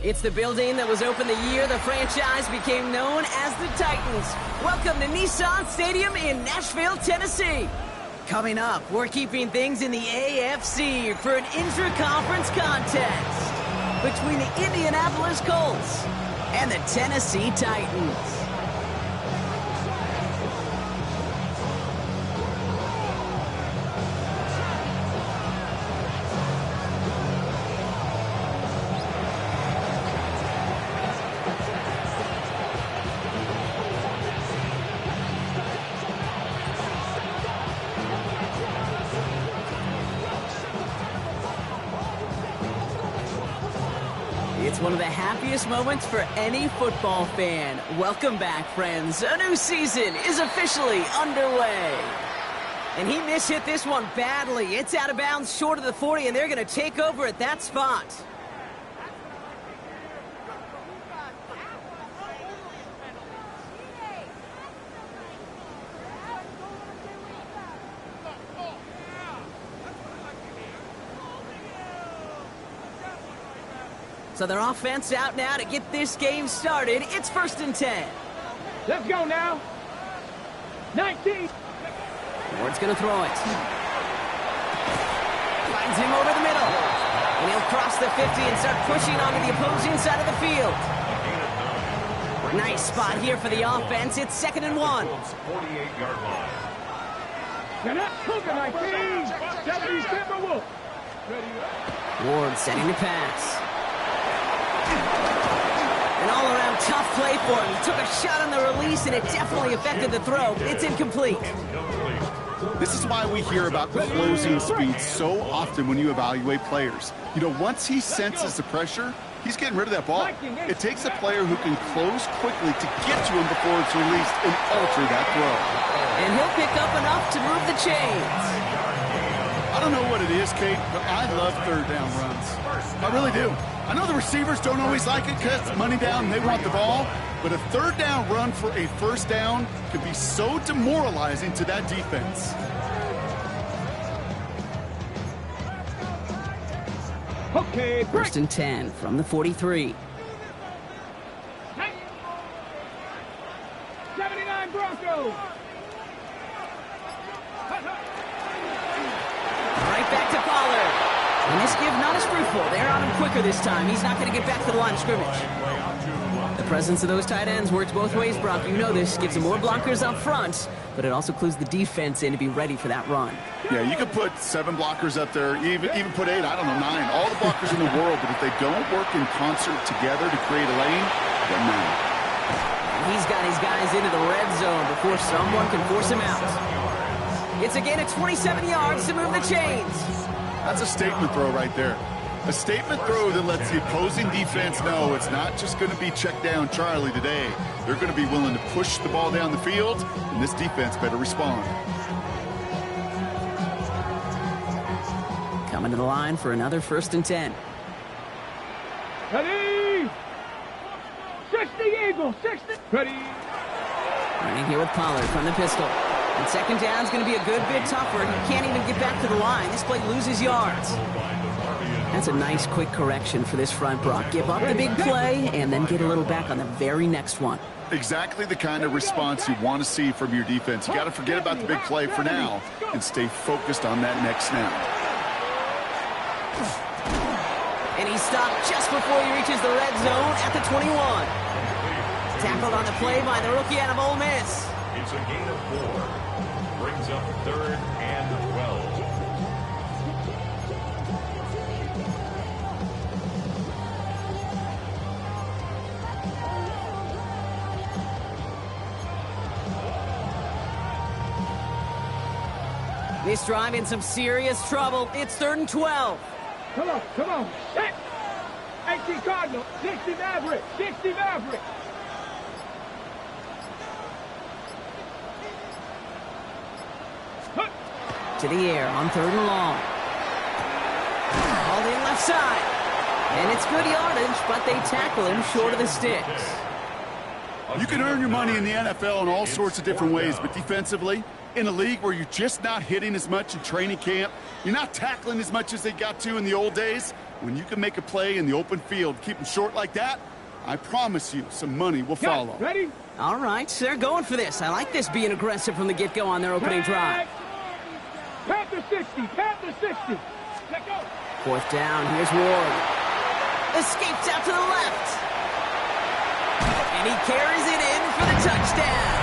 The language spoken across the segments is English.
It's the building that was opened the year the franchise became known as the Titans. Welcome to Nissan Stadium in Nashville, Tennessee. Coming up, we're keeping things in the AFC for an intra-conference contest between the Indianapolis Colts and the Tennessee Titans. It's one of the happiest moments for any football fan. Welcome back, friends. A new season is officially underway. And he mishit this one badly. It's out of bounds short of the 40, and they're going to take over at that spot. So their offense out now to get this game started. It's 1st and 10. Let's go now. 19. Ward's going to throw it. Finds him over the middle. And he'll cross the 50 and start pushing onto the opposing side of the field. Nice spot here for the offense. It's 2nd and 1. 48-yard line. You're not cooking, 19. Deputies Timberwolf. Ward setting the pass. An all-around tough play for him. He took a shot on the release, and it definitely affected the throw. It's incomplete. This is why we hear about closing speed so often when you evaluate players. You know, once he senses the pressure, he's getting rid of that ball. It takes a player who can close quickly to get to him before it's released and alter that throw. And he'll pick up enough to move the chains. I don't know what it is, Kate, but I love third down runs. I really do. I know the receivers don't always like it because it's money down and they want the ball, but a third down run for a first down can be so demoralizing to that defense. Okay, 1st and 10 from the 43. 79 Broncos. Right back to Pollard. And this give not as fruitful. They're on him quicker this time. He's not going to get back to the line of scrimmage. The presence of those tight ends works both ways, Brock. You know this. Gives them more blockers up front, but it also clues the defense in to be ready for that run. Yeah, you could put 7 blockers up there, even put 8, I don't know, 9. All the blockers in the world, but if they don't work in concert together to create a lane, it doesn't matter. He's got his guys into the red zone before someone can force him out. It's a gain of 27 yards to move the chains. That's a statement throw right there. A statement throw that lets the opposing defense know it's not just going to be check down Charlie today. They're going to be willing to push the ball down the field, and this defense better respond. Coming to the line for another 1st and 10. Ready. 60 Eagles. 60. Ready. Running here with Pollard from the pistol. And 2nd down is going to be a good bit tougher. He can't even get back to the line. This play loses yards. That's a nice quick correction for this front, Brock. Give up the big play and then get a little back on the very next one. Exactly the kind of response you want to see from your defense. You got to forget about the big play for now and stay focused on that next snap. And he stopped just before he reaches the red zone at the 21. Tackled on the play by the rookie out of Ole Miss. It's a gain of 4. Brings up 3rd and 12. This drive in some serious trouble. It's 3rd and 12. Come on, come on. Set. 18 Cardinal. 60 Maverick. 60 Maverick. To the air on 3rd and long. Hauled in left side. And it's good yardage, but they tackle him short of the sticks. You can earn your money in the NFL in all sorts of different ways, but defensively, in a league where you're just not hitting as much in training camp, you're not tackling as much as they got to in the old days, When you can make a play in the open field, keep them short like that, I promise you some money will follow. Ready? All right, they're going for this. I like this being aggressive from the get-go on their opening drive. Panther 60, Panther 60. Let go. Fourth down, here's Ward. Escapes out to the left. And he carries it in for the touchdown.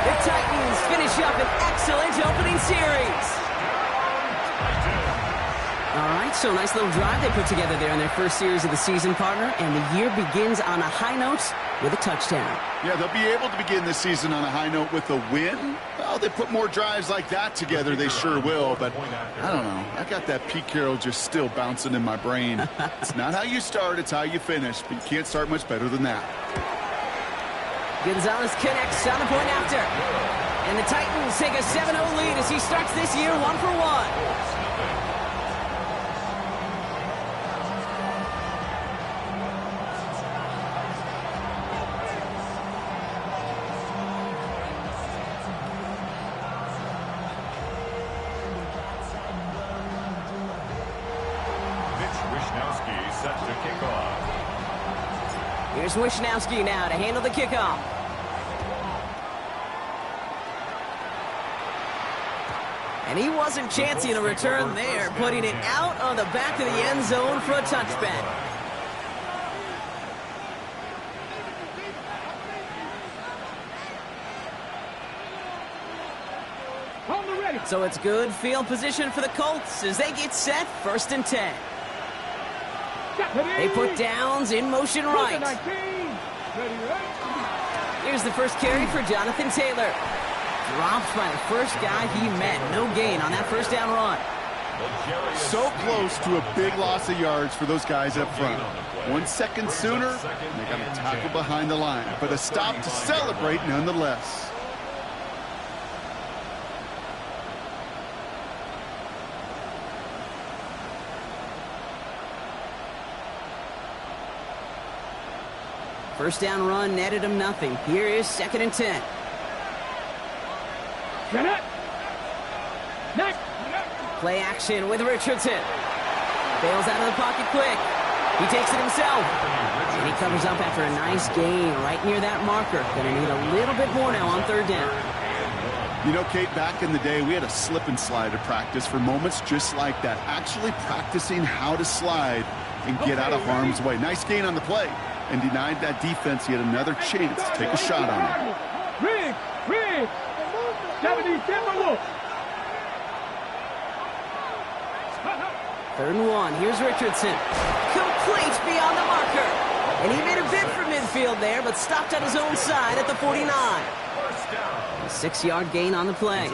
The Titans finish up an excellent opening series. All right, so nice little drive they put together there in their first series of the season, partner, and the year begins on a high note with a touchdown. Yeah, they'll be able to begin this season on a high note with a win. Well, they put more drives like that together, they sure will, but I don't know. I got that Pete Carroll just still bouncing in my brain. It's not how you start, it's how you finish, but you can't start much better than that. Gonzalez connects on the point after. And the Titans take a 7-0 lead as he starts this year 1-for-1. Set to kick off. Here's Wishnowski now to handle the kickoff. And he wasn't chancing a return there, putting it out on the back of the end zone for a touchback. So it's good field position for the Colts as they get set 1st and 10. They put downs in motion right. Here's the first carry for Jonathan Taylor. Dropped by the first guy he met. No gain on that first down run. So close to a big loss of yards for those guys up front. 1 second sooner, and they got a tackle behind the line. But a stop to celebrate nonetheless. First down run netted him nothing. Here is 2nd and 10. Play action with Richardson. Bails out of the pocket quick. He takes it himself. And he covers up after a nice gain right near that marker. Gonna need a little bit more now on 3rd down. You know, Kate, back in the day, we had a slip and slide to practice for moments just like that. Actually practicing how to slide and get out of harm's way. Nice gain on the play. And denied that defense yet another chance to take a shot on it. Riggs! 77 look! 3rd and 1. Here's Richardson. Complete beyond the marker. And he made a bid for midfield there, but stopped on his own side at the 49. A 6-yard gain on the play.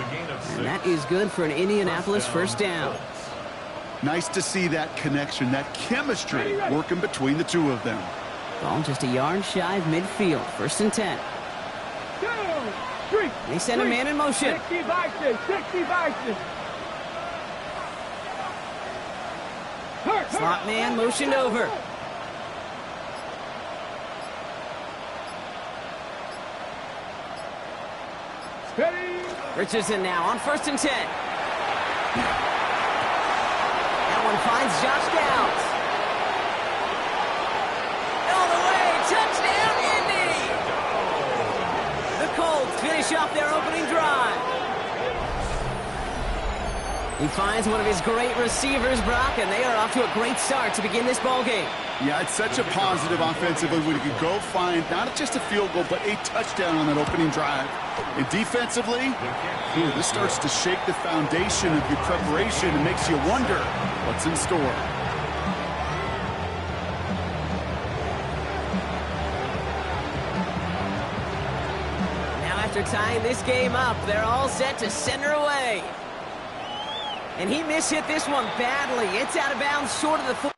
And that is good for an Indianapolis first down. Nice to see that connection, that chemistry working between the two of them. Ball just a yard shy of midfield. 1st and 10. They send a man in motion. 60 Bison. Slot man motioned over. Richardson now on 1st and 10. That one finds Josh Downs. All the way, touchdown Indy! The Colts finish off their opening drive. He finds one of his great receivers, Brock, and they are off to a great start to begin this ball game. Yeah, it's such a positive offensively when you can go find not just a field goal, but a touchdown on that opening drive. And defensively, this starts to shake the foundation of your preparation and makes you wonder what's in store. Now after tying this game up, they're all set to send her away. And he mishit this one badly. It's out of bounds short of the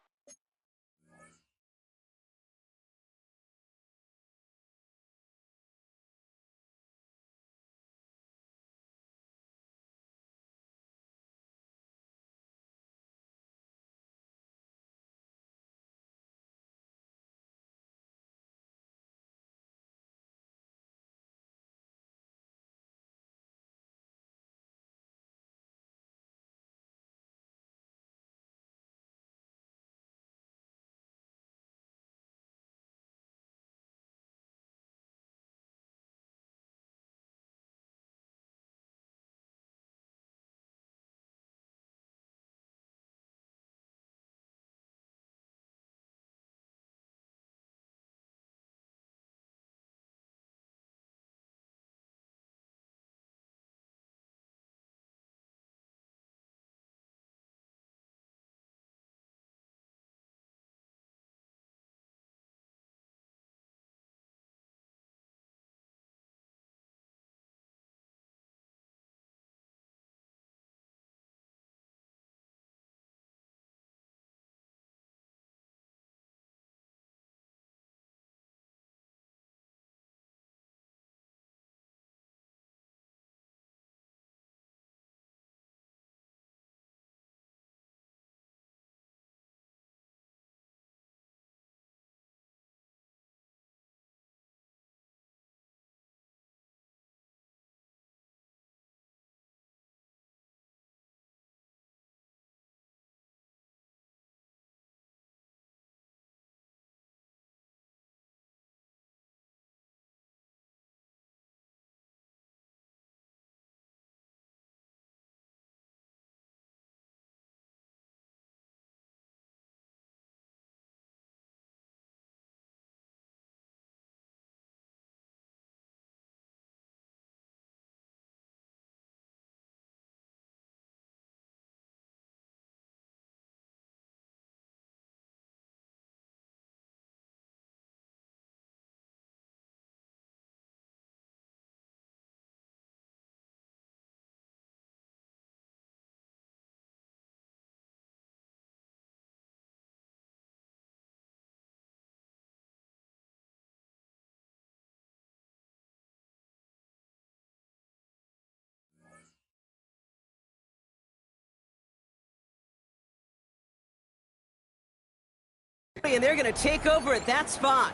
And they're going to take over at that spot.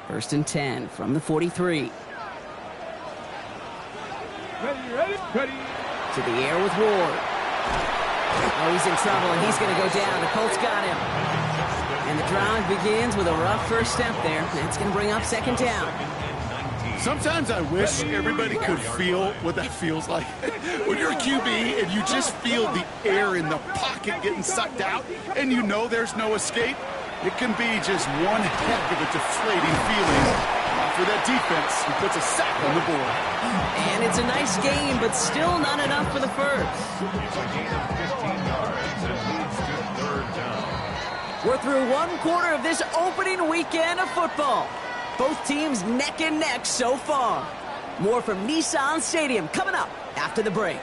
First and 10 from the 43. Ready. To the air with Ward. Oh, he's in trouble, and he's going to go down. The Colts got him. And the drive begins with a rough first step there. That's going to bring up second down. Sometimes I wish everybody could feel what that feels like. When you're a QB and you just feel the air in the pocket getting sucked out and you know there's no escape, it can be just one heck of a deflating feeling for that defense who puts a sack on the board. And it's a nice game, but still not enough for the first. It's a gain of 15 yards and leads to third down. We're through one quarter of this opening weekend of football. Both teams neck and neck so far. More from Nissan Stadium coming up after the break.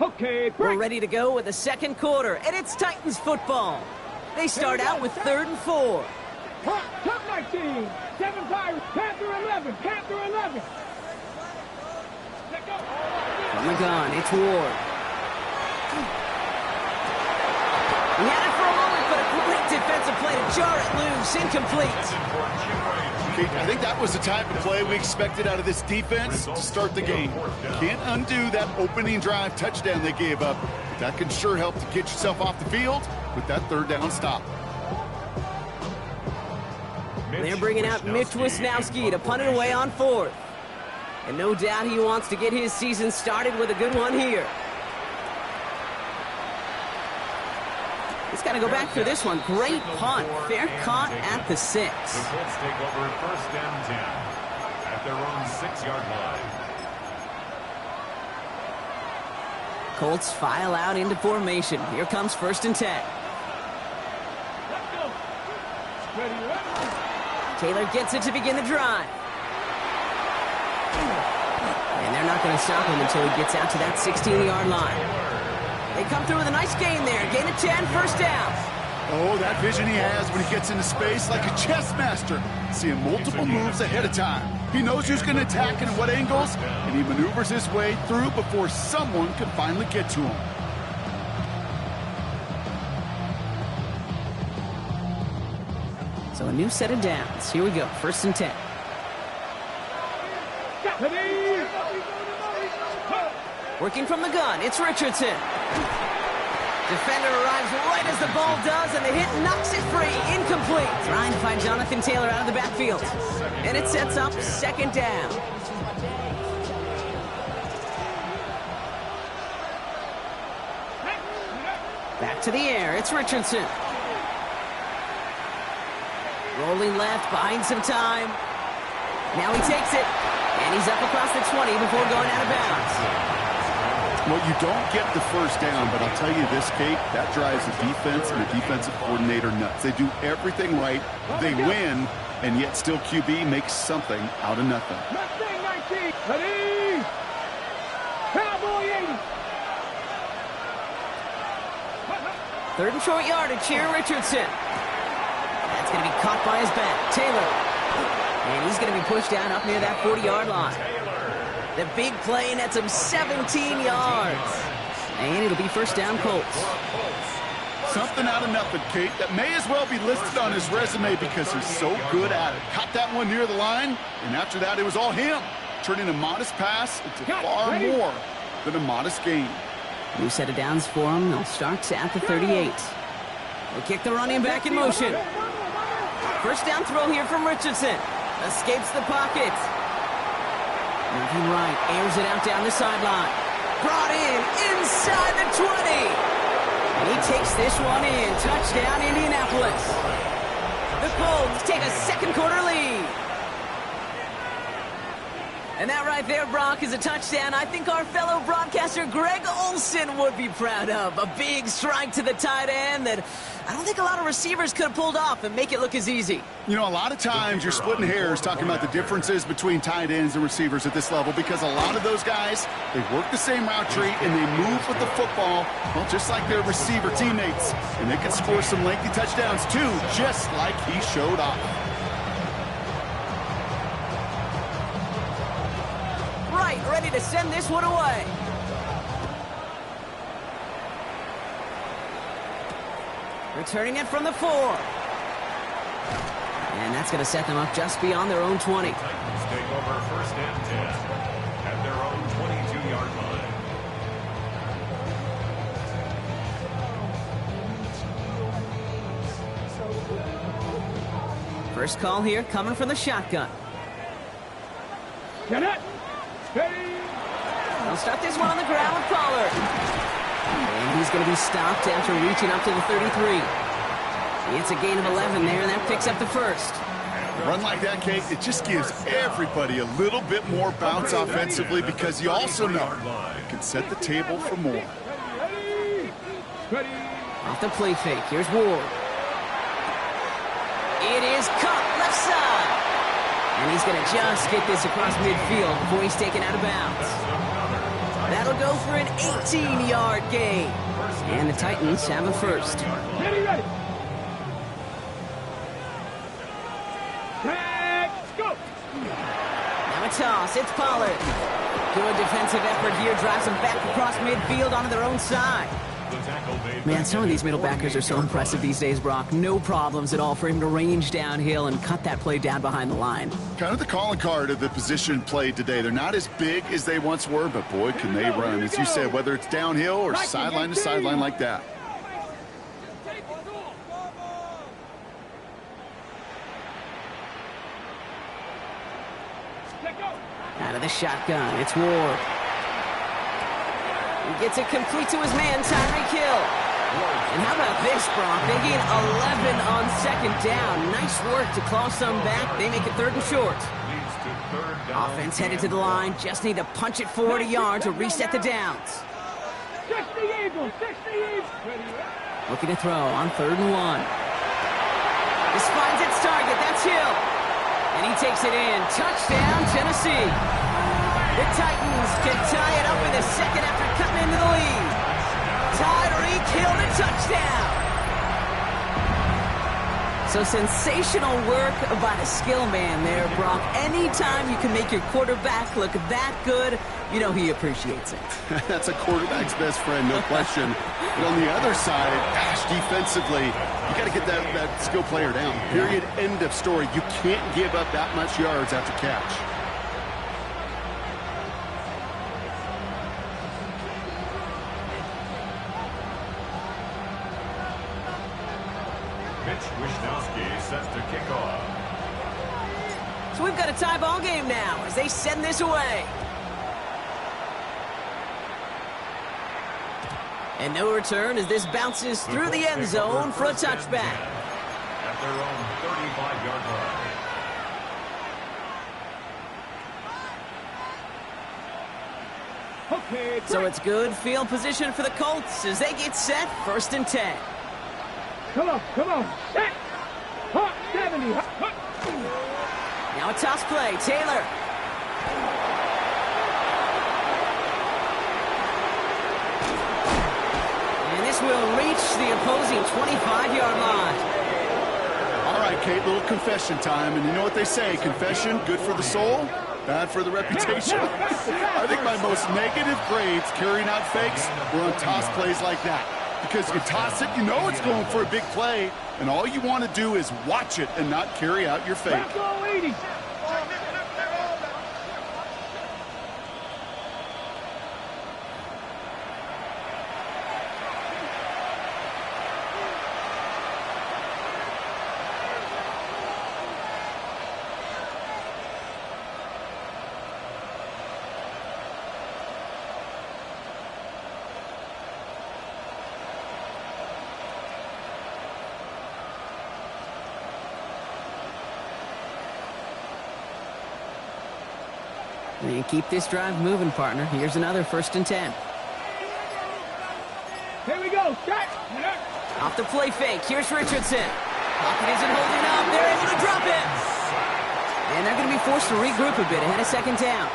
Okay, break. We're ready to go with the second quarter, and it's Titans football. They start out with 3rd and 4. Top 19. 7 Pirates. Panther 11. Panther 11. Let go. From the gun, it's Ward. He had it for a moment, but a great defensive play to jar it loose. Incomplete. I think that was the type of play we expected out of this defense to start the game. Can't undo that opening drive touchdown they gave up, but that can sure help to get yourself off the field with that 3rd down stop. They're bringing out Mitch Wisnowski to punt it away on 4th. And no doubt he wants to get his season started with a good one here. He's got to go back for this one. Great punt. Fair caught at the 6. The Colts take over 1st and 10 at their own 6-yard line. Colts file out into formation. Here comes 1st and 10. Let's go. Ready. Taylor gets it to begin the drive. And they're not going to stop him until he gets out to that 16-yard line. They come through with a nice gain there. Gain of 10, 1st down. Oh, that vision he has when he gets into space like a chess master, seeing multiple moves ahead of time. He knows who's going to attack and at what angles, and he maneuvers his way through before someone can finally get to him. So a new set of downs. Here we go. 1st and 10. Working from the gun, it's Richardson. Defender arrives right as the ball does, and the hit knocks it free. Incomplete. Trying to find Jonathan Taylor out of the backfield. And it sets up 2nd down. Back to the air, it's Richardson. Rolling left, buying some time. Now he takes it, and he's up across the 20 before going out of bounds. Well, you don't get the 1st down, but I'll tell you this, Kate, that drives the defense and the defensive coordinator nuts. They do everything right, they win, and yet still QB makes something out of nothing. Mustang 19. Ready. Cowboy 80. 3rd and short yardage here, Richardson. That's going to be caught by his back. Taylor. And he's going to be pushed down up near that 40-yard line. The big play nets him 17 yards. And it'll be 1st down Colts. Something out of nothing, Kate, that may as well be listed on his resume because he's so good at it. Caught that one near the line, and after that, it was all him, turning a modest pass into far more than a modest gain. New set of downs for him. They'll start at the 38. They kick the running back in motion. 1st down throw here from Richardson. Escapes the pocket. Moving right, airs it out down the sideline. Brought in inside the 20. And he takes this one in. Touchdown, Indianapolis. The Colts take a 2nd quarter lead. And that right there, Brock, is a touchdown I think our fellow broadcaster Greg Olson would be proud of. A big strike to the tight end that I don't think a lot of receivers could have pulled off and make it look as easy. You know, a lot of times you're splitting hairs talking about the differences between tight ends and receivers at this level because a lot of those guys, they work the same route tree and they move with the football, well, just like their receiver teammates. And they can score some lengthy touchdowns too, just like he showed off. Right, ready to send this one away. Returning it from the 4. And that's going to set them up just beyond their own 20. Titans take over first and 10 at their own 22-yard line. First call here coming from the shotgun. Get it. Steady. They'll start this one on the ground with Pollard. And he's going to be stopped after reaching up to the 33. It's a gain of 11 there, and that picks up the first. A run like that, Kate, it just gives everybody a little bit more bounce offensively because you also know it can set the table for more. Ready. Off the play fake, here's Ward. It is caught left side. And he's going to just get this across midfield before he's taken out of bounds. That'll go for an 18-yard gain. And the Titans have a first. Ready, ready. Let's go. Now a toss, it's Pollard. Good defensive effort here, drives them back across midfield onto their own side. Man, some of these middle backers are so impressive these days, Brock. No problems at all for him to range downhill and cut that play down behind the line. Kind of the calling card of the position played today. They're not as big as they once were, but boy, can they run. As you said, whether it's downhill or sideline to sideline like that. Out of the shotgun, it's Ward. He gets it complete to his man, Tyreek Hill. And how about this, Brock? They gain 11 on second down. Nice work to claw some back. They make it 3rd and short. Offense headed to the line. Just need to punch it 40 yards to reset the downs. 60 Eagles, 60 Eagles. Looking to throw on 3rd and 1. This finds its target. That's Hill. And he takes it in. Touchdown, Tennessee. The Titans can tie it up in the second after cutting into the lead. Tyreek Hill to touchdown. So sensational work by the skill man there, Brock. Anytime you can make your quarterback look that good, you know he appreciates it. That's a quarterback's best friend, no question. But on the other side, gosh, defensively, you got to get that skill player down. Period, end of story. You can't give up that much yards after catch. Set to kick off. So we've got a tie ball game now as they send this away. And no return as this bounces through the end zone for a touchback. At their own 35-yard line. Okay, So it's good field position for the Colts as they get set 1st and 10. come on, come on. Set. Hot 70. Now a toss play, Taylor. And this will reach the opposing 25-yard line. All right, Kate, little confession time. And you know what they say, confession, good for the soul, bad for the reputation. I think my most negative grades carrying out fakes were on toss plays like that. Because you toss it, you know it's going for a big play, and all you want to do is watch it and not carry out your fake. Back go 80. And keep this drive moving, partner. Here's another 1st and 10. Here we go. Set. Off the play fake, here's Richardson. Pocket isn't holding up, they're able to drop it. And they're going to be forced to regroup a bit ahead of second down.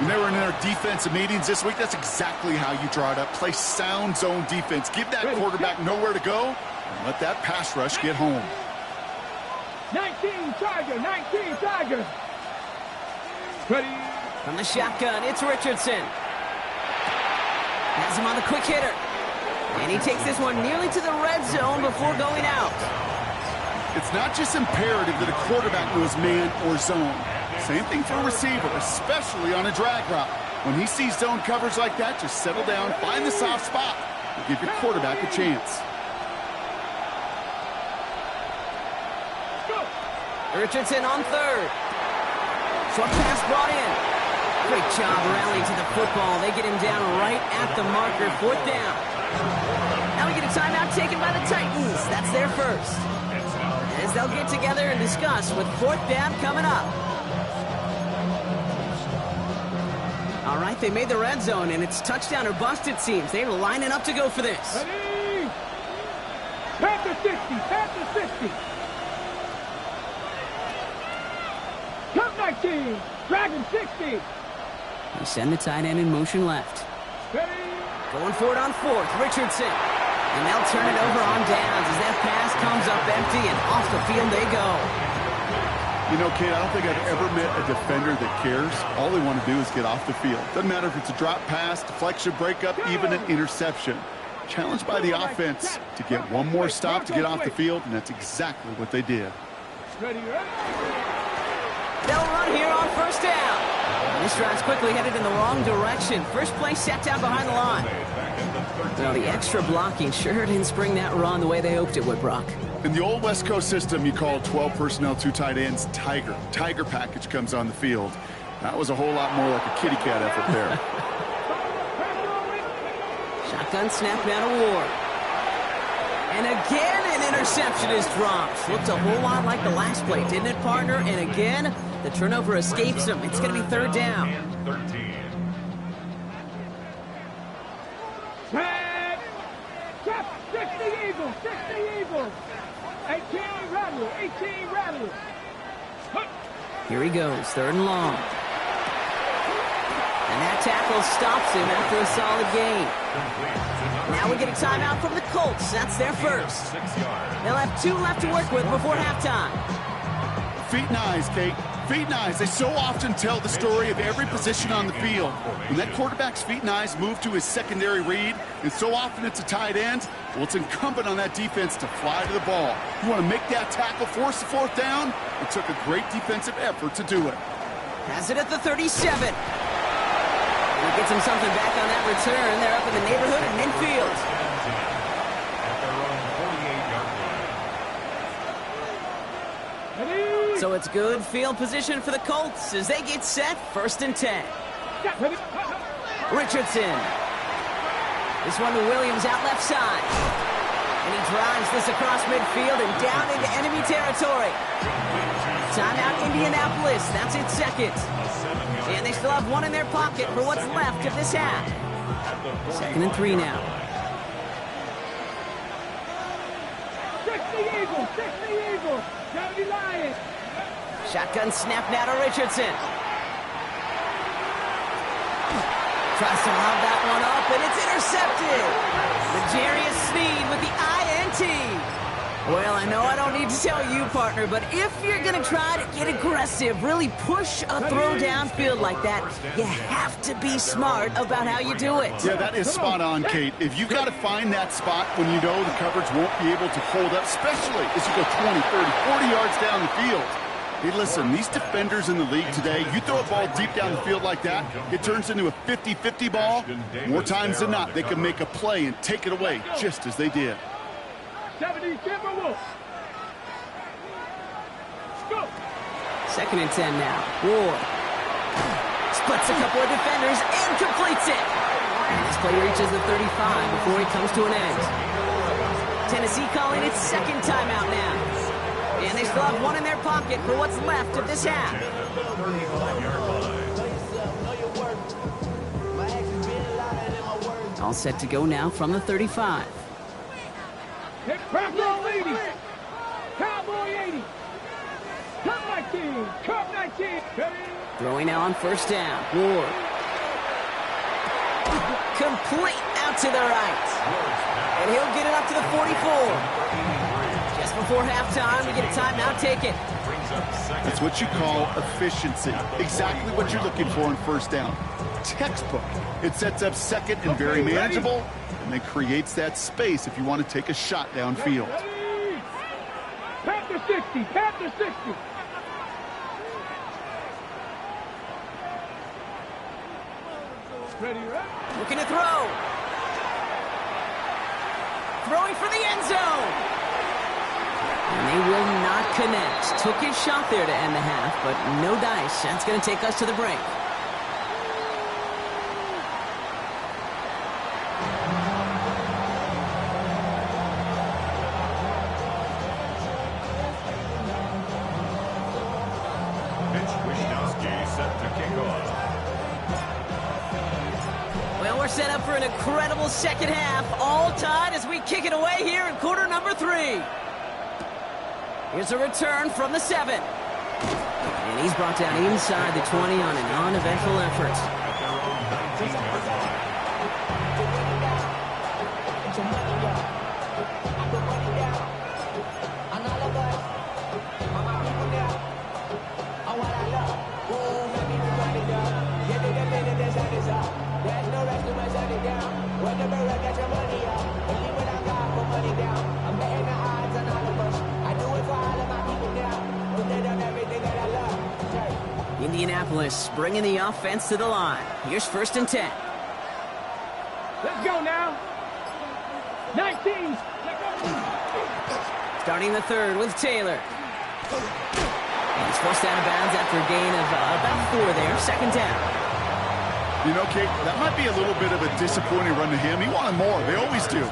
When they were in their defensive meetings this week, that's exactly how you draw it up. Play sound zone defense. Give that quarterback nowhere to go, and let that pass rush get home. 19 Tiger, 19 Tiger. Ready. From the shotgun, it's Richardson. Has him on the quick hitter. And he takes this one nearly to the red zone before going out. It's not just imperative that a quarterback knows man or zone. Same thing for a receiver, especially on a drag route. When he sees zone coverage like that, just settle down, find the soft spot, and give your quarterback a chance. Richardson on third. Short pass brought in. Great job rallying to the football. They get him down right at the marker, fourth down. Now we get a timeout taken by the Titans. That's their first. As they'll get together and discuss with fourth down coming up. All right, they made the red zone, and it's touchdown or bust, it seems. They're lining up to go for this. Ready. Panther 60, Panther 60. Count 19, Dragon 60. They send the tight end in motion left. Ready. Going for it on fourth, Richardson. And they'll turn it over on downs as that pass comes up empty, and off the field they go. You know, Kate, I don't think I've ever met a defender that cares. All they want to do is get off the field. Doesn't matter if it's a drop pass, deflection, breakup, even an interception. Challenged by the offense to get one more stop to get off the field, and that's exactly what they did. Ready, ready. They'll run here on first down. And this drive's quickly headed in the wrong direction. First play set down behind the line. Well, the extra blocking sure didn't spring that run the way they hoped it would, Brock. In the old West Coast system, you call 12 personnel, 2 tight ends, Tiger. Tiger package comes on the field. That was a whole lot more like a kitty cat effort there. Shotgun snap now to Ward. And again, an interception is dropped. Looked a whole lot like the last play, didn't it, partner? And again, the turnover escapes him. It's going to be third down. 13. Tag. 60 Eagles, 60 Eagles. 18 Rattle, 18 Rattle. Here he goes, third and long. And that tackle stops him after a solid gain. Now we get a timeout from the Colts. That's their first. They'll have 2 left to work with before halftime. Feet and eyes, Kate. Feet and eyes. They so often tell the story of every position on the field. When that quarterback's feet and eyes move to his secondary read, and so often it's a tight end, well, it's incumbent on that defense to fly to the ball. You want to make that tackle, force the fourth down? It took a great defensive effort to do it. Has it at the 37. And he gets him something back on that return. They're up in the neighborhood of midfield. So it's good field position for the Colts as they get set, first and 10. Richardson. This one to Williams out left side. And he drives this across midfield and down into enemy territory. Timeout Indianapolis, that's its second. And they still have one in their pocket for what's left of this half. 2nd and 3 now. 60 Eagles, 60 Eagles. Johnny Lions. Shotgun snap now to Richardson. Tries to lob that one up, and it's intercepted. L'Jarius Sneed with the INT. Well, I know I don't need to tell you, partner, but if you're going to try to get aggressive, really push a throw downfield like that, you have to be smart about how you do it. Yeah, that is spot on, Kate. If you've got to find that spot when you know the coverage won't be able to hold up, especially as you go 20, 30, 40 yards down the field. Hey, listen, these defenders in the league today, you throw a ball deep down the field like that, it turns into a 50-50 ball. More times than not, they can make a play and take it away, just as they did. 70 Timberwolves. Go. 2nd and 10 now. Ward splits a couple of defenders and completes it. And this play reaches the 35 before he comes to an end. Tennessee calling its second timeout now. And they still have one in their pocket for what's left of this half. All set to go now from the 35. Rock roll 80. Cowboy 80. Cup 19. Cup 19. Throwing now on first down. Ward. Complete out to the right. And he'll get it up to the 44. Just before halftime, we get a timeout taken. That's what you call efficiency. Exactly what you're looking for on first down. Textbook. It sets up second and very manageable, and then creates that space if you want to take a shot downfield. Panther 60. Panther 60. Ready, right? Looking to throw. Throwing for the end zone. And they will not connect. Took his shot there to end the half, but no dice. That's going to take us to the break. Well, we're set up for an incredible second half. All tied as we kick it away here in quarter number 3. Here's a return from the 7. And he's brought down inside the 20 on an uneventful effort. Indianapolis bringing the offense to the line. Here's first and 10. Let's go now. 19. Starting the third with Taylor. And he's forced out of bounds after a gain of about 4 there. Second down. You know, Kate, that might be a little bit of a disappointing run to him. He wanted more. They always do.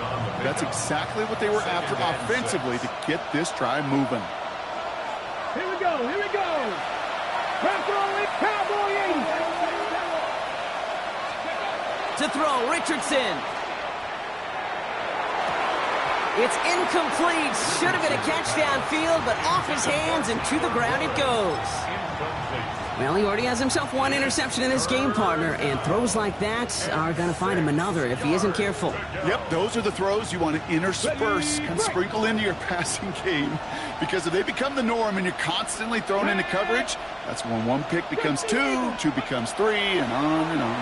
That's exactly what they were after offensively to get this drive moving. Here we go. Here we go. Cowboy 80. To throw, Richardson. It's incomplete. Should have been a catch downfield, but off his hands and to the ground it goes. Well, he already has himself one interception in this game, partner, and throws like that are going to find him another if he isn't careful. Yep, those are the throws you want to intersperse and sprinkle into your passing game, because if they become the norm and you're constantly thrown into coverage, that's when one pick becomes 2, 2 becomes 3, and on and on.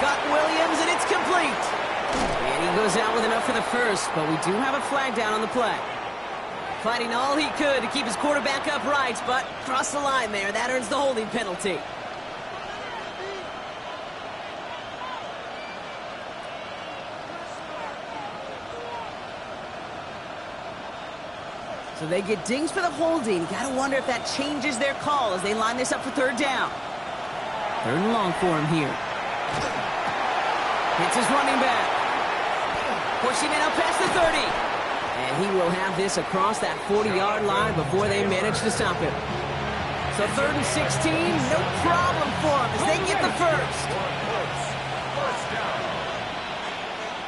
Got Williams, and it's complete. And he goes out with enough for the first, but we do have a flag down on the play. Fighting all he could to keep his quarterback upright, but crossed the line there. That earns the holding penalty. So they get dings for the holding. You got to wonder if that changes their call as they line this up for third down. Third and long for him here. Hits his running back. Pushing it up past the 30. And he will have this across that 40-yard line before they manage to stop him. So third and 16, no problem for him as they get the first.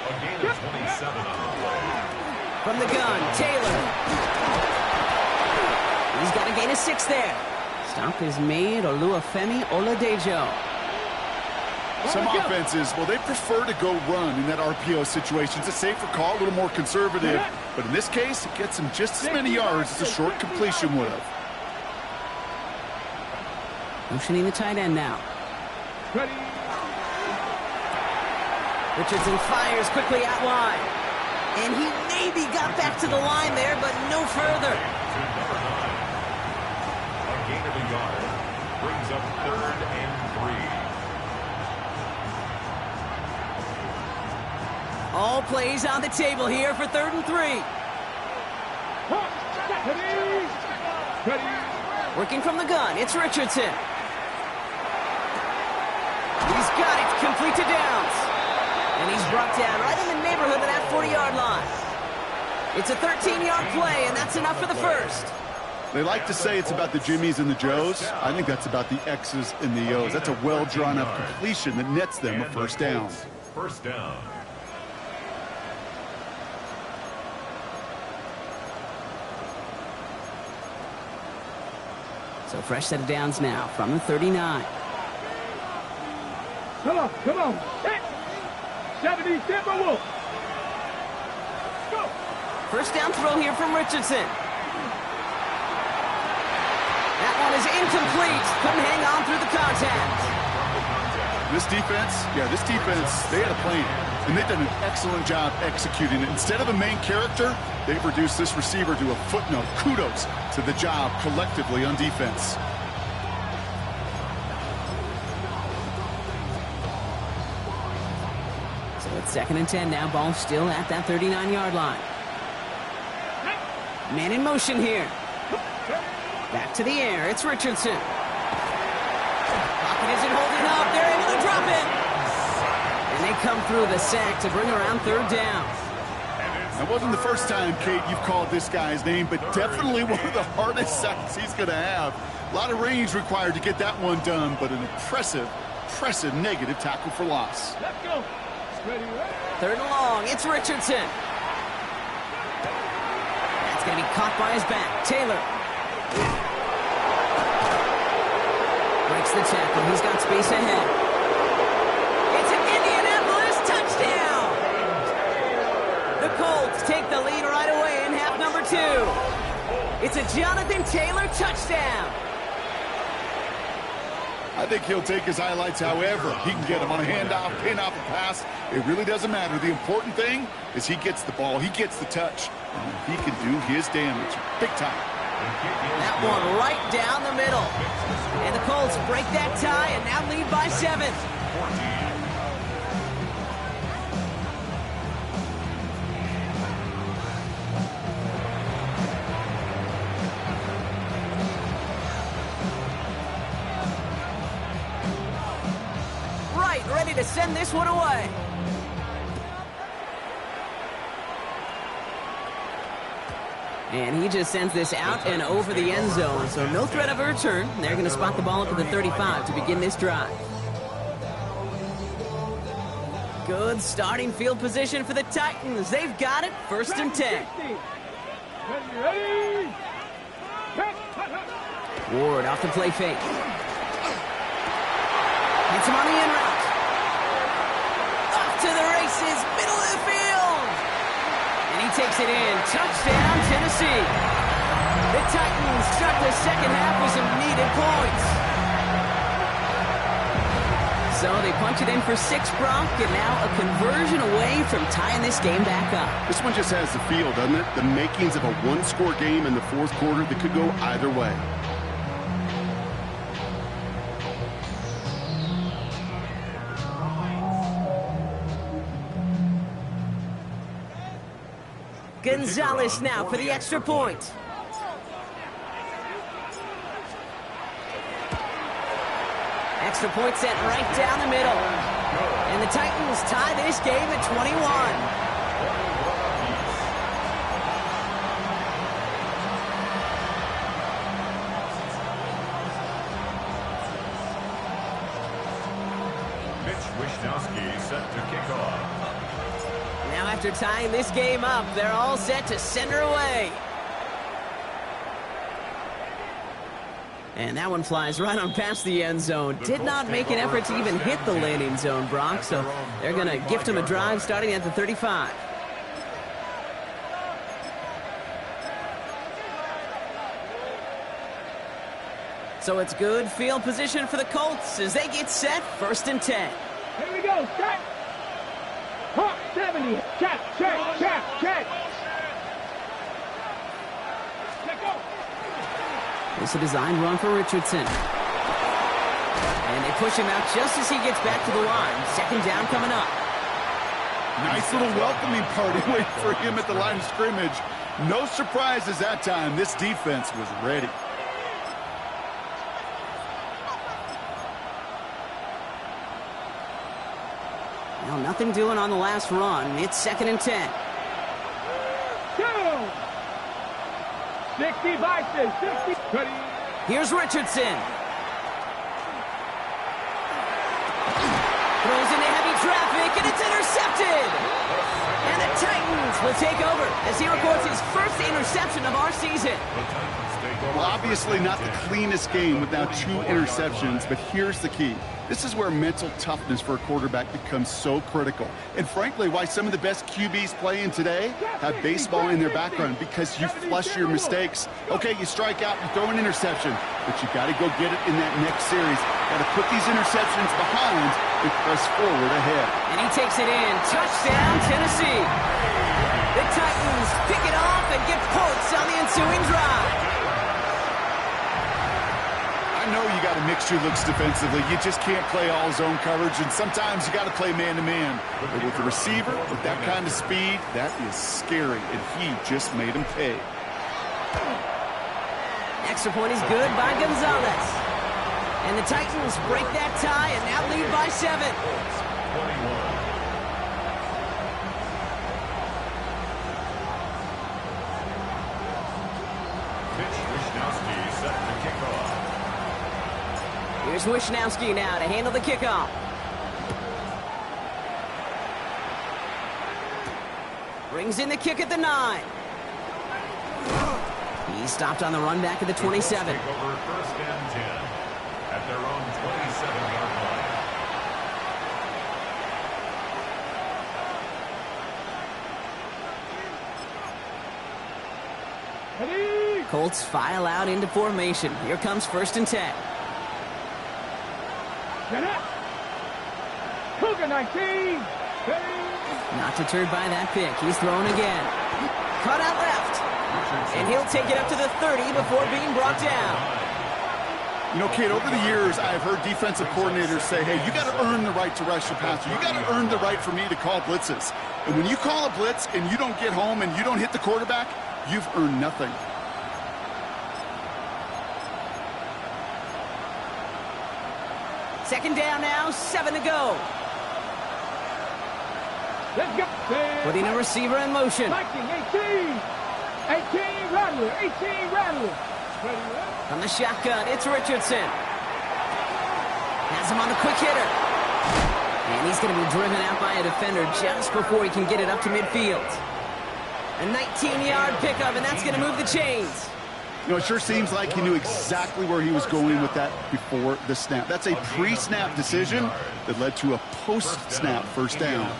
A gain of 27 on the play. From the gun, Taylor. He's got a gain of 6 there. Stop is made, Oluwafemi Oladejo. Some offenses, well, they prefer to go run in that RPO situation. It's a safer call, a little more conservative. But in this case, it gets him just as many yards as a short completion would have. Motioning the tight end now. Ready. Richardson fires quickly out wide. And he maybe got back to the line there, but no further. A gain of a yard brings up third and 3. All plays on the table here for third and 3. Ready. Working from the gun, it's Richardson. He's got it, complete to Downs. And he's brought down right in the neighborhood of that 40-yard line. It's a 13-yard play, and that's enough for the first. They like to say it's about the Jimmies and the Joes. I think that's about the X's and the O's. That's a well-drawn-up completion that nets them a first down. First down. So fresh set of downs now from the 39. Come on. Hit. 70 Timberwolves. Go. First down throw here from Richardson. That one is incomplete. Couldn't hang on through the contact. This defense, they had a plan, and they've done an excellent job executing it. Instead of a main character, they've reduced this receiver to a footnote. Kudos to the job collectively on defense. So it's 2nd and 10 now. Ball still at that 39-yard line. Man in motion here. Back to the air. It's Richardson. Pocket isn't holding up. They're able to drop it. And they come through the sack to bring around 3rd down. That wasn't the first time, Kate, you've called this guy's name, but definitely one of the hardest sacks he's going to have. A lot of range required to get that one done, but an impressive negative tackle for loss. Let's go. Ready. 3rd and long. It's Richardson. That's going to be caught by his back. Taylor. Breaks the tackle. He's got space ahead. It's an Indianapolis touchdown. The Colts take the lead right away in half number 2. It's a Jonathan Taylor touchdown. I think he'll take his highlights however he can get them on a handoff, pin off a pass. It really doesn't matter. The important thing is he gets the ball, he gets the touch, and he can do his damage big time. That one right down the middle. And the Colts break that tie and now lead by 7. Right, ready to send this one away. And he just sends this out and over the end zone, so no threat of a return. They're going to spot the ball up to the 35 to begin this drive. Good starting field position for the Titans. They've got it, 1st and 10. Ready. Ward off the play fake. Hits him on the in route. Off to the races, middle of the field. And he takes it in. Touchdown, Tennessee. The Titans start the second half with some needed points. So they punch it in for 6, Brock, and now a conversion away from tying this game back up. This one just has the feel, doesn't it? The makings of a one-score game in the 4th quarter that could go either way. Gonzalez now for the extra point. Extra point set right down the middle. And the Titans tie this game at 21. Mitch Wishnowsky set to kick off. Now after tying this game up, they're all set to send her away. And that one flies right on past the end zone. Did not make an effort to even hit the landing zone, Brock, so they're going to gift him a drive starting at the 35. So it's good field position for the Colts as they get set, 1st and 10. Here we go, set. Hawk 70. Check. Let go. It's a design run for Richardson. And they push him out just as he gets back to the line. 2nd down coming up. Nice little welcoming party waiting for him at the line of scrimmage. No surprises that time. This defense was ready. Well, nothing doing on the last run. It's 2nd and 10. Go. 60 vices. 60. Ready. Here's Richardson. Throws into heavy traffic, and it's intercepted. And the Titans will take over as he records his first interception of our season. Well, obviously not the cleanest game with now 2 interceptions, but here's the key. This is where mental toughness for a quarterback becomes so critical. And frankly, why some of the best QBs playing today have baseball in their background, because you flush your mistakes. Okay, you strike out, you throw an interception, but you got to go get it in that next series. Got to put these interceptions behind and press forward ahead. And he takes it in. Touchdown, Tennessee. The Titans pick it off and get points on the ensuing drive. I know you got to mix your looks defensively. You just can't play all zone coverage, and sometimes you got to play man-to-man. But with the receiver, with that kind of speed, that is scary, and he just made him pay. Extra point is good by Gonzalez. And the Titans break that tie and now lead by 7. 21. Here's Wishnowski now to handle the kickoff. Brings in the kick at the 9. He stopped on the run back at the 27. Take over 1st and 10 at their own 27-yard line. Colts file out into formation. Here comes 1st and 10. Cougar 19. Not deterred by that pick. He's thrown again. Cut out left. And he'll take it up to the 30 before being brought down. You know, Kate, over the years, I've heard defensive coordinators say, hey, you got to earn the right to rush the passer. You got to earn the right for me to call blitzes. And when you call a blitz and you don't get home and you don't hit the quarterback, you've earned nothing. Second down now, 7 to go. Let's go. Putting a receiver in motion. 19, 18. 18 Rattler. 18 Rattler. From the shotgun, it's Richardson. Has him on the quick hitter. And he's going to be driven out by a defender just before he can get it up to midfield. A 19-yard pickup, and that's going to move the chains. You know, it sure seems like he knew exactly where he was going with that before the snap. That's a pre-snap decision that led to a post-snap 1st down.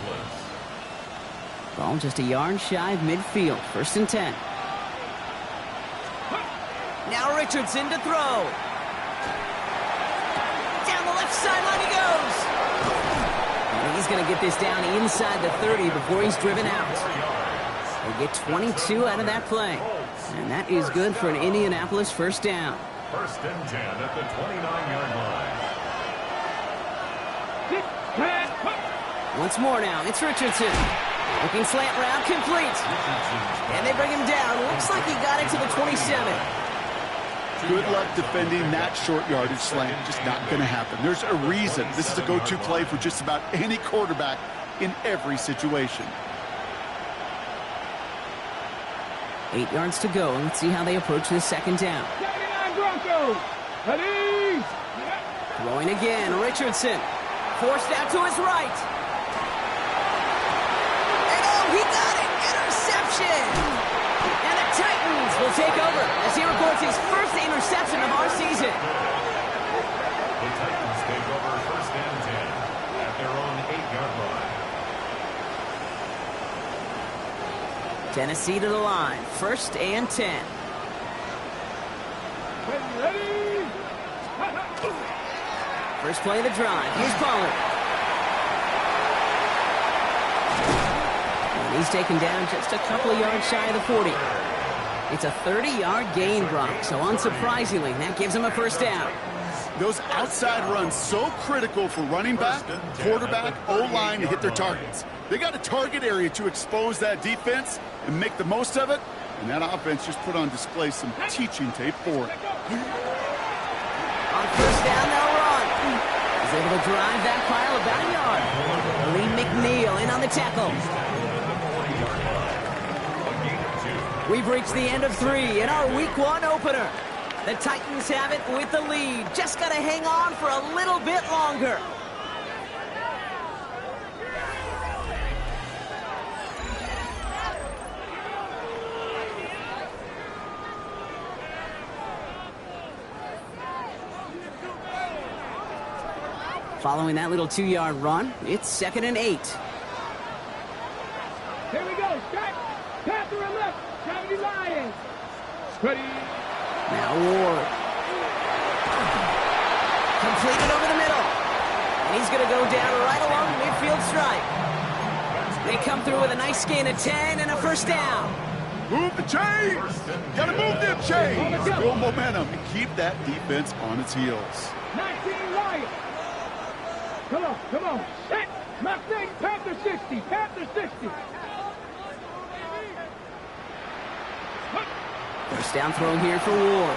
Ball just a yard shy of midfield. 1st and 10. Now Richardson to throw. Down the left sideline he goes. And he's going to get this down inside the 30 before he's driven out. They get 22 out of that play. And that is good for an Indianapolis 1st down. 1st and 10 at the 29-yard line. Once more now, it's Richardson. Looking slant route, complete. And they bring him down. Looks like he got it to the 27. Good luck defending that short yardage slant. Just not going to happen. There's a reason. This is a go-to play for just about any quarterback in every situation. 8 yards to go. Let's see how they approach this 2nd down. 79 Broncos. Ready. Throwing again, Richardson. Forced out to his right. And oh, he got it! Interception! And the Titans will take over as he records his first interception of our season. The Titans take over 1st and 10 at their own 8-yard line. Tennessee to the line. 1st and 10. Ready. First play of the drive. Here's Pollard. And he's taken down just a couple of yards shy of the 40. It's a 30-yard gain, Brock. So unsurprisingly, that gives him a 1st down. Those outside runs so critical for running back, quarterback, O-line to hit their targets. They got a target area to expose that defense and make the most of it. And that offense just put on display some teaching tape for it. On 1st down, they'll run. He's able to drive that pile about a yard. Lee McNeil in on the tackle. We've reached the end of 3 in our Week 1 opener. The Titans have it with the lead. Just got to hang on for a little bit longer. Following that little 2-yard run, it's 2nd and 8. Here we go. Strike. Panther and left. 70 Lions. Ready. Now Ward. Completed over the middle. And he's going to go down right along the midfield stripe. They come through with a nice gain of 10 and a first down. Move the chains! Gotta move them chains! Build momentum and keep that defense on its heels. 19 Lions. Come on, come on. Set. Mustang, Panther 60. Panther 60. First down throw here for Ward.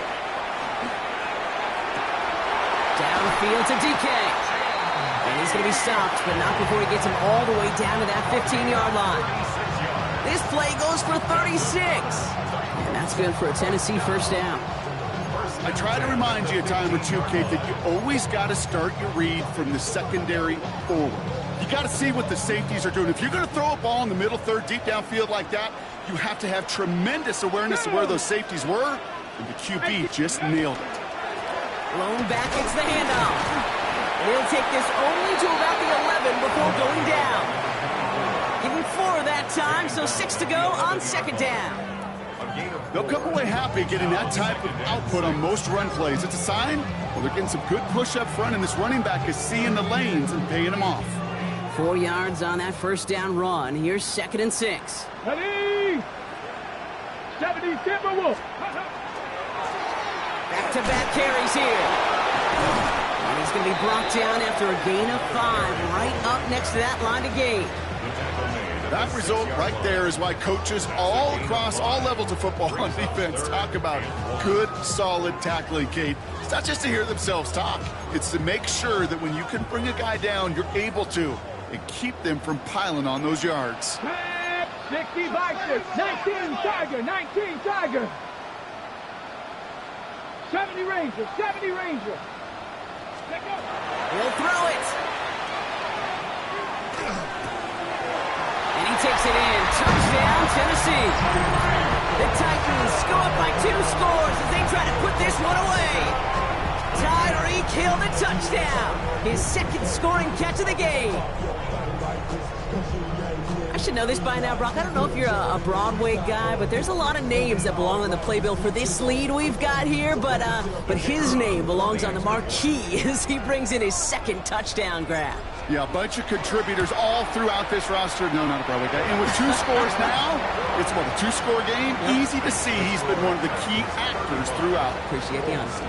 Downfield to DK. And he's going to be stopped, but not before he gets him all the way down to that 15-yard line. This play goes for 36. And that's good for a Tennessee first down. I try to remind you a time or two, Kate, that you always got to start your read from the secondary forward. You got to see what the safeties are doing. If you're going to throw a ball in the middle third, deep downfield like that, you have to have tremendous awareness of where those safeties were, and the QB just nailed it. Blown back, it's the handoff. He'll take this only to about the 11 before going down. Give him 4 that time, so 6 to go on 2nd down. They'll come away happy getting that type of output on most run plays. It's a sign, well, they're getting some good push up front, and this running back is seeing the lanes and paying them off. 4 yards on that first down run. Here's 2nd and 6. Ready. 70 Timberwolves. Back-to-back carries here. And he's going to be brought down after a gain of 5, right up next to that line of gain. That result right there is why coaches all across all levels of football on defense talk about good, solid tackling, Kate. It's not just to hear themselves talk. It's to make sure that when you can bring a guy down, you're able to, and keep them from piling on those yards. 60 Vikings. 19 Tiger. 19 Tiger. 70 Ranger. 70 Ranger. He'll throw it. And he takes it in. Touchdown, Tennessee. The Titans go up by 2 scores as they try to put this one away. Tyreek Hill, the touchdown. His 2nd scoring catch of the game. I should know this by now, Brock. I don't know if you're a Broadway guy, but there's a lot of names that belong on the playbill for this lead we've got here. But his name belongs on the marquee as he brings in his 2nd touchdown grab. Yeah, a bunch of contributors all throughout this roster. No, not a Broadway guy. And with 2 scores now, it's what, a 2-score game? Yep. Easy to see he's been one of the key actors throughout. Appreciate the honesty.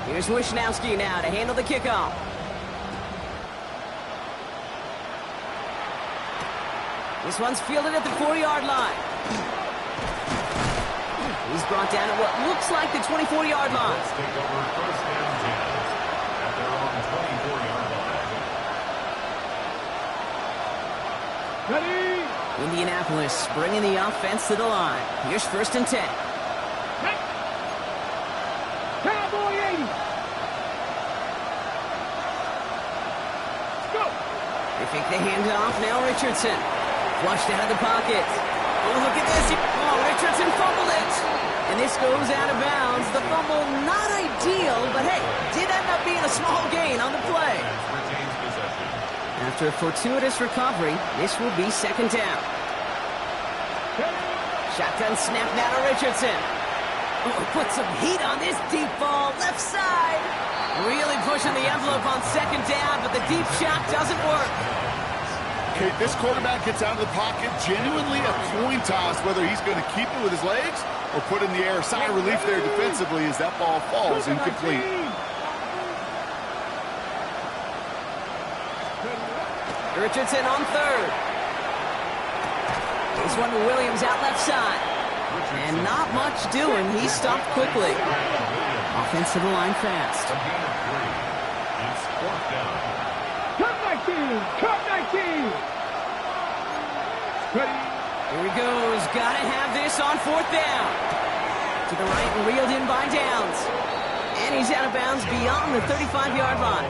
Here's Wishnowski now to handle the kickoff. This one's fielded at the 4-yard line. He's brought down at what looks like the 24-yard line. Let's take over first down 10 at their own 24-yard line. Ready. Indianapolis bringing the offense to the line. Here's 1st and 10. Cowboy 80. Go. They fake the handoff. Now Richardson. Flushed out of the pocket. Oh, look at this. Oh, Richardson fumbled it. And this goes out of bounds. The fumble not ideal, but hey, did end up being a small gain on the play. After a fortuitous recovery, this will be 2nd down. Shotgun snap now to Richardson. Oh, put some heat on this deep ball, left side. Really pushing the envelope on 2nd down, but the deep shot doesn't work. Okay, this quarterback gets out of the pocket, genuinely a coin toss whether he's going to keep it with his legs or put in the air. Sigh of relief there defensively as that ball falls incomplete. Richardson on 3rd. This one to Williams out left side. And not much much doing. He stopped quickly. Offense to the line fast. A gain of 3. It's 4th down. Cut 19! Cut 19! Ready? Here he goes. Gotta have this on 4th down. To the right and reeled in by Downs. And he's out of bounds beyond the 35-yard line.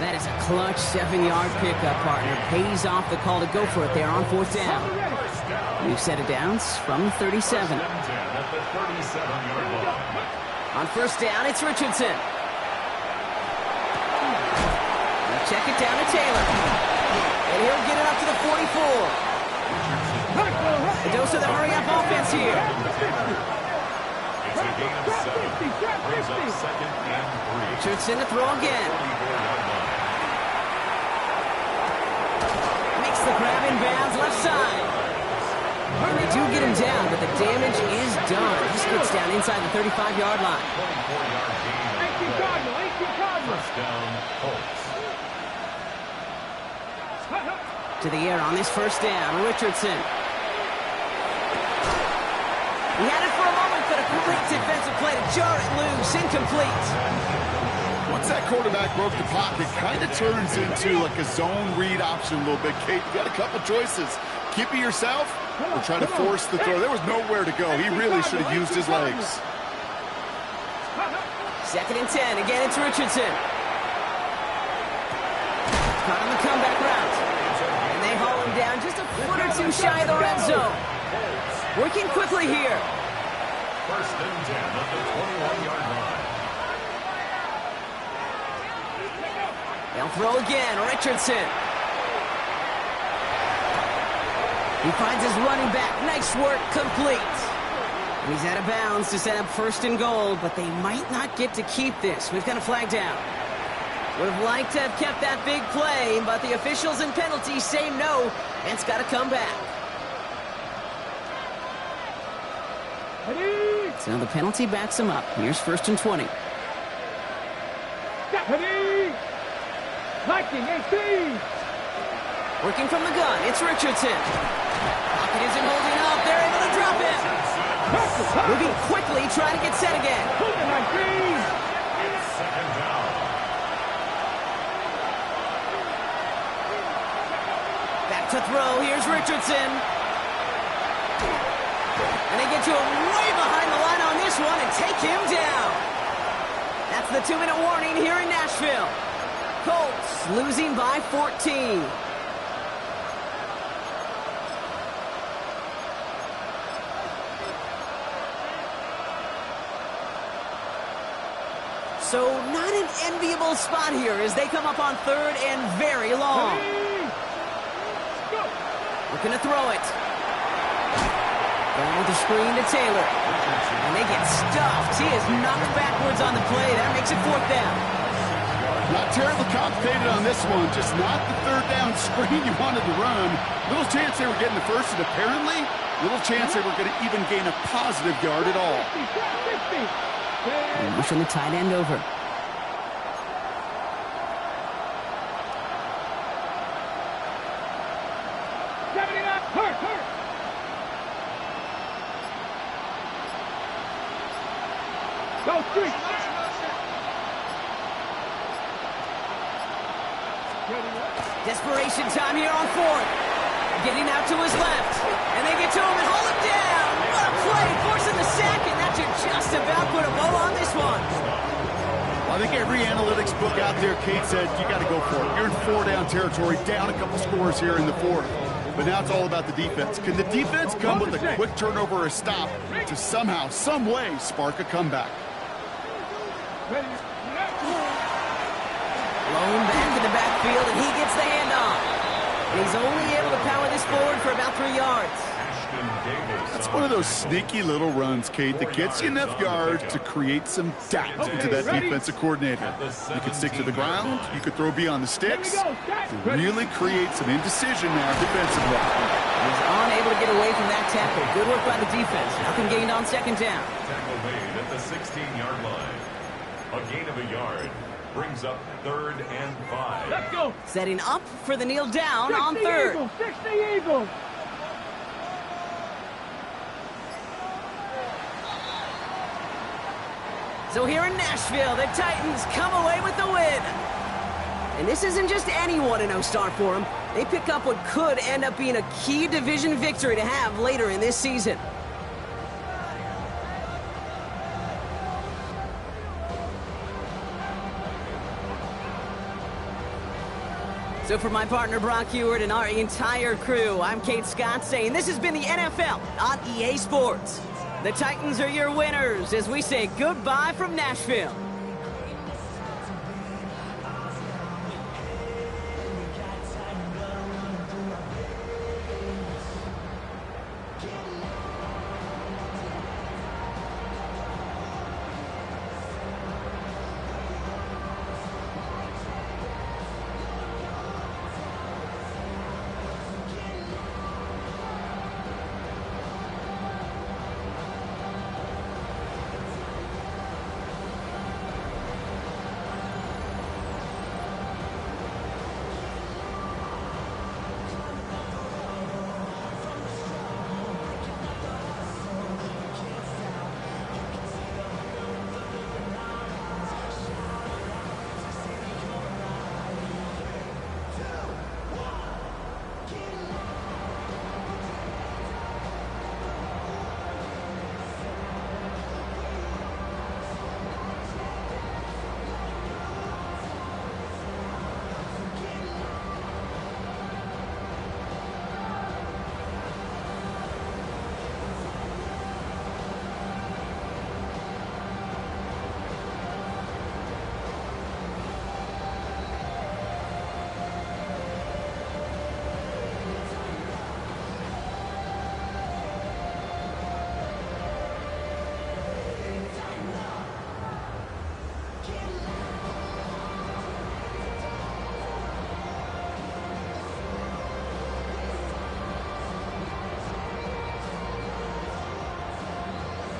That is a clutch 7-yard pickup, partner. Pays off the call to go for it there on 4th down. New set of downs from the 37. At the 37-yard line. On 1st down, it's Richardson. They'll check it down to Taylor. And he'll get it up to the 44. A dose of the hurry-up offense here. It's a gain of 7. Brings up 2nd and 3. Richardson to throw again. 44-yard line. Makes the grab in bounds left side. And they do get him down, but the damage is done. He gets down inside the 35-yard line. 24-yard gain. 18 Cardinal, 18 Cardinal. 1st down, Colts. To the air on this 1st down, Richardson. He had it for a moment, but a great defensive play to jar it loose. Incomplete. Once that quarterback broke the pocket, kind of turns into like a zone read option a little bit. Kate, you got a couple choices. Keep it yourself or try to force the throw. There was nowhere to go. He really should have used his legs. 2nd and 10. Again, it's Richardson. Caught on the comeback route. And they haul him down just a foot or two shy of the red zone. Working quickly here. 1st and 10 at the 21-yard line. They'll throw again. Richardson. He finds his running back. Nice work. Complete. And he's out of bounds to set up 1st and goal, but they might not get to keep this. We've got a flag down. Would have liked to have kept that big play, but the officials and penalties say no, and it's got to come back. Ready? So the penalty backs him up. Here's 1st and 20. Ready? Viking, 18! Working from the gun, it's Richardson. Pocket isn't holding up. They're able to drop it. Moving quickly, trying to get set again. Hold it, 19! It's 2nd down. Back to throw. Here's Richardson. And they get to him way behind the line on this one and take him down. That's the 2-minute warning here in Nashville. Colts losing by 14. So not an enviable spot here as they come up on 3rd and very long. Looking to throw it. Going with the screen to Taylor. And they get stuffed. He is knocked backwards on the play. That makes it 4th down. Not terribly complicated on this one. Just not the 3rd down screen you wanted to run. Little chance they were getting the 1st, and apparently little chance they were going to even gain a positive yard at all. And pushing the tight end over. Go street! Desperation time here on 4th. Getting out to his left. And they get to him and haul him down. What a play, forcing the sack, and that should just about put a bow on this one. I think every analytics book out there, Kate said, you got to go for it. You're in 4-down territory, down a couple scores here in the 4th. But now it's all about the defense. Can the defense come with a quick turnover or a stop to somehow, some way, spark a comeback? Blown back in the backfield, and he gets the handoff. And he's only able to power this forward for about 3 yards. That's one of those sneaky little runs, Kate, that gets you enough yards to create some doubt into that defensive coordinator. You could stick to the ground, you could throw beyond the sticks, and really create some indecision there defensively. He's unable to get away from that tackle. Good work by the defense. Nothing gained on 2nd down. Tackle made at the 16-yard line. A gain of a yard brings up 3rd and 5. Let's go! Setting up for the kneel down on 3rd. Eagles, 60 Eagles! So here in Nashville, the Titans come away with the win. And this isn't just any 1-0 start for them. They pick up what could end up being a key division victory to have later in this season. So for my partner Brock Heward and our entire crew, I'm Kate Scott saying this has been the NFL on EA Sports. The Titans are your winners as we say goodbye from Nashville.